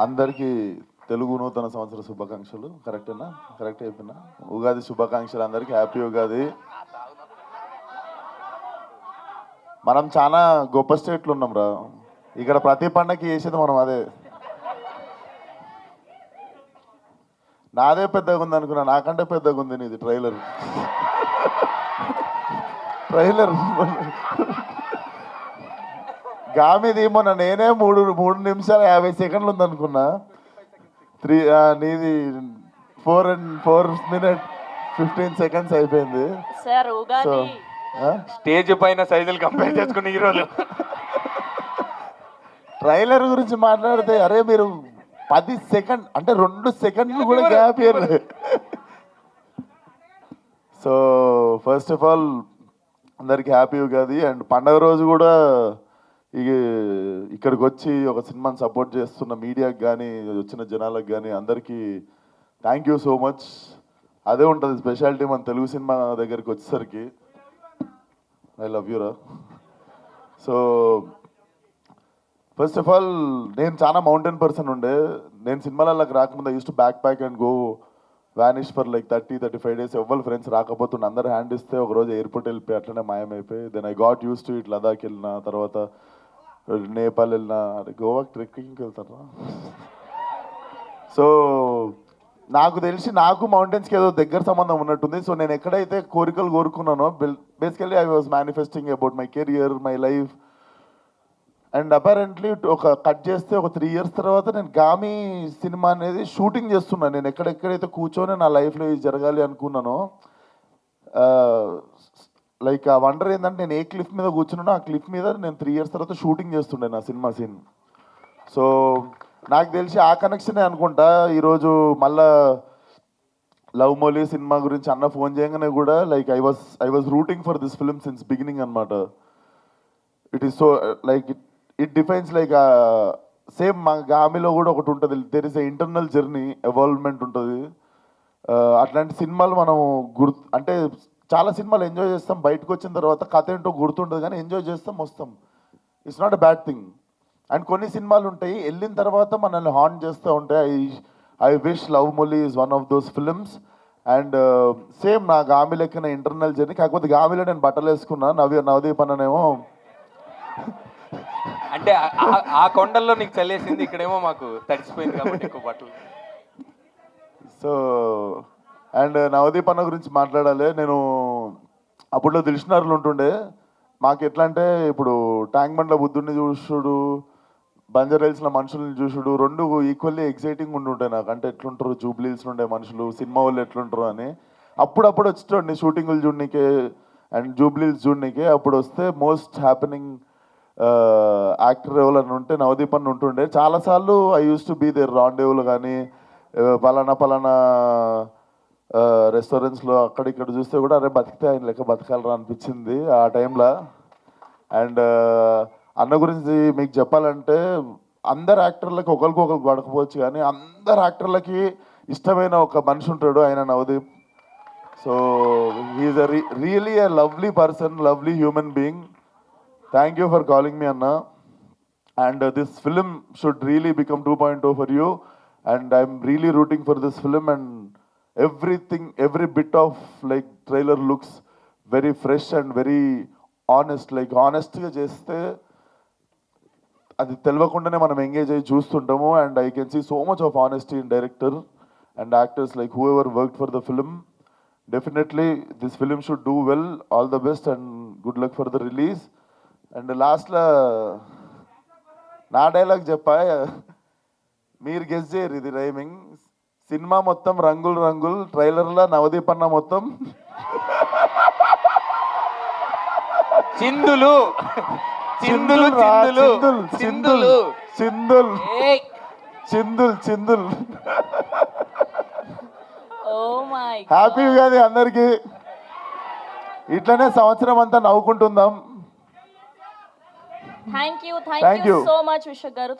అందరికీ తెలుగు నూతన సంవత్సర శుభాకాంక్షలు. కరెక్టేనా? కరెక్ట్ అయిపోయినా? ఉగాది శుభాకాంక్షలు అందరికీ. హ్యాపీ ఉగాది. మనం చాలా గొప్ప స్టేట్లు ఉన్నాం రా. ఇక్కడ ప్రతి పండగకి చేసేది మనం అదే. నాదే పెద్దగా ఉంది అనుకున్నా, నాకంటే పెద్దగా ఉంది నీది ట్రైలర్. ట్రైలర్ గామిది మొన్న నేనే 3 నిమిషాలు 50 సెకండ్లు ఉందనుకున్నా. నీది 4 minutes 15 seconds అయిపోయింది. సార్ ఉగాది స్టేజ్ పైన సైజులు కంపేర్ చేసుకుని ఈరోజు ట్రైలర్ గురించి మాట్లాడితే అరే మీరు 10 సెకండ్ అంటే 2 సెకండ్లు కూడా గ్యాప్ ఇవ్వలేదు. సో ఫస్ట్ ఆఫ్ ఆల్ అందరికి హ్యాపీ ఉగాది. అండ్ పండగ రోజు కూడా ఇక్కడికి వచ్చి ఒక సినిమాని సపోర్ట్ చేస్తున్న మీడియాకి కానీ వచ్చిన జనాలకు కానీ అందరికీ థ్యాంక్ యూ సో మచ్. అదే ఉంటుంది స్పెషాలిటీ మన తెలుగు సినిమా దగ్గరికి వచ్చేసరికి. ఐ లవ్ యూ రా. సో ఫస్ట్ ఆఫ్ ఆల్ నేను చాలా మౌంటైన్ పర్సన్ ఉండే. నేను సినిమాలకి రాకముందు used to backpack and go vanish for like 30-35 days. ఎవ్వరు ఫ్రెండ్స్ రాకపోతుండే, అందరు హ్యాండ్ ఇస్తే ఒకరోజు ఎయిర్పోర్ట్ వెళ్ళిపోయి అట్లనే మాయమైపోయి. Then I got used to it. Ladakh వెళ్ళిన తర్వాత నేపాల్ వెళ్ళిన, గోవాకి ట్రెక్కింగ్కి వెళ్తారా. సో నాకు తెలిసి నాకు మౌంటైన్స్కి ఏదో దగ్గర సంబంధం ఉన్నట్టుంది. సో నేను ఎక్కడైతే కోరికలు కోరుకున్నానో basically I was manifesting about my career, my life. And apparently ఒక కట్ చేస్తే ఒక 3 years తర్వాత నేను గామి సినిమా అనేది షూటింగ్ చేస్తున్నాను. నేను ఎక్కడెక్కడైతే కూర్చొని నా లైఫ్లో ఇది జరగాలి అనుకున్నానో, లైక్ ఆ వండర్ ఏంటంటే నేను ఏ క్లిఫ్ మీద కూర్చున్నానో ఆ క్లిఫ్ మీద నేను 3 years తర్వాత షూటింగ్ చేస్తుండే నా సినిమా సీన్. సో నాకు తెలిసి ఆ కనెక్షనే అనుకుంటా. ఈరోజు మళ్ళా లవ్ మోలీ సినిమా గురించి అన్న ఫోన్ చేయగానే కూడా like I was rooting for this film since beginning అనమాట. It is so like it defines like same మా గామిలో కూడా ఒకటి ఉంటుంది, there is a internal journey, evolvement ఉంటుంది. అట్లాంటి సినిమాలు మనం అంటే చాలా సినిమాలు ఎంజాయ్ చేస్తాం, బయటకు వచ్చిన తర్వాత కథ ఏంటో గుర్తుంటుంది కానీ ఎంజాయ్ చేస్తాం వస్తాం. It's not a bad thing. And కొన్ని సినిమాలు ఉంటాయి వెళ్ళిన తర్వాత మనల్ని హార్న్ చేస్తూ ఉంటాయి. I wish love Mouli is one of those films. And same నా గామి లెక్కన ఇంటర్నల్ జర్నీ. కాకపోతే గామిలో నేను బట్టలు వేసుకున్నా, నవదీప్ అన్ననేమో అంటే ఆ కొండల్లో నీకు చల్లేసింది, ఇక్కడేమో మాకు తడిసిపోయింది కాబట్టి ఎక్కువ బట్టలు. సో అండ్ నవదీప్ అన్న గురించి మాట్లాడాలి. నేను అప్పుడులో దిల్షునార్లు ఉంటుండే. మాకు ఎట్లా అంటే ఇప్పుడు ట్యాంక్ బండ్ల బుద్ధుడిని చూసుడు, బంజారాహిల్స్లో మనుషుల్ని చూసుడు రెండు ఈక్వల్లీ ఎక్సైటింగ్ ఉంటుంటాయి నాకు. అంటే ఎట్లుంటారు జూబ్లీహిల్స్ ఉండే మనుషులు, సినిమా వాళ్ళు ఎట్లుంటారు అని. అప్పుడప్పుడు వచ్చేటండి షూటింగులు చూడనీకే అండ్ జూబ్లీహిల్స్ చూడనీకే. అప్పుడు వస్తే మోస్ట్ హ్యాపెనింగ్ యాక్టర్ ఎవరైనా ఉంటే నవదీప్ అన్న ఉంటుండే. చాలాసార్లు I used to be there రాండేవులు కానీ పలానా రెస్టారెంట్స్లో అక్కడిక్కడ చూస్తే కూడా అరే బతికితే ఆయన లెక్క బతకాలరా అనిపించింది ఆ టైంలో. అండ్ అన్న గురించి మీకు చెప్పాలంటే అందరు యాక్టర్లకి ఒకరికొకరు గడకపోవచ్చు కానీ అందరు యాక్టర్లకి ఇష్టమైన ఒక మనిషి ఉంటాడు, ఆయన Navdeep. So he's a really a lovely person, lovely human being. Thank you for calling me, Anna. And this film should really become 2.0 for you. And I'm really rooting for this film. And everything, every bit of like trailer looks very fresh and very honest. Like honest ga cheste adi telvakundane manam engage ayi choostuntamu. And I can see so much of honesty in director and actors, like whoever worked for the film. Definitely this film should do well. All the best and good luck for the release. And లాస్ట్లో నా dialogue చెప్పా, మీరు guess చేయరు ఇది rhyming. Cinema మొత్తం రంగులు రంగులు, ట్రైలర్లో నవదీప్ అన్న మొత్తం చిందులు చిందులు చిందులు చిందులు చిందుల్ చిందుల్ చిందుల్. హ్యాపీ ఉగాది అందరికీ. ఇట్లనే సంవత్సరం అంతా నవ్వుకుంటుందాం. Thank you so much, Vishak garu.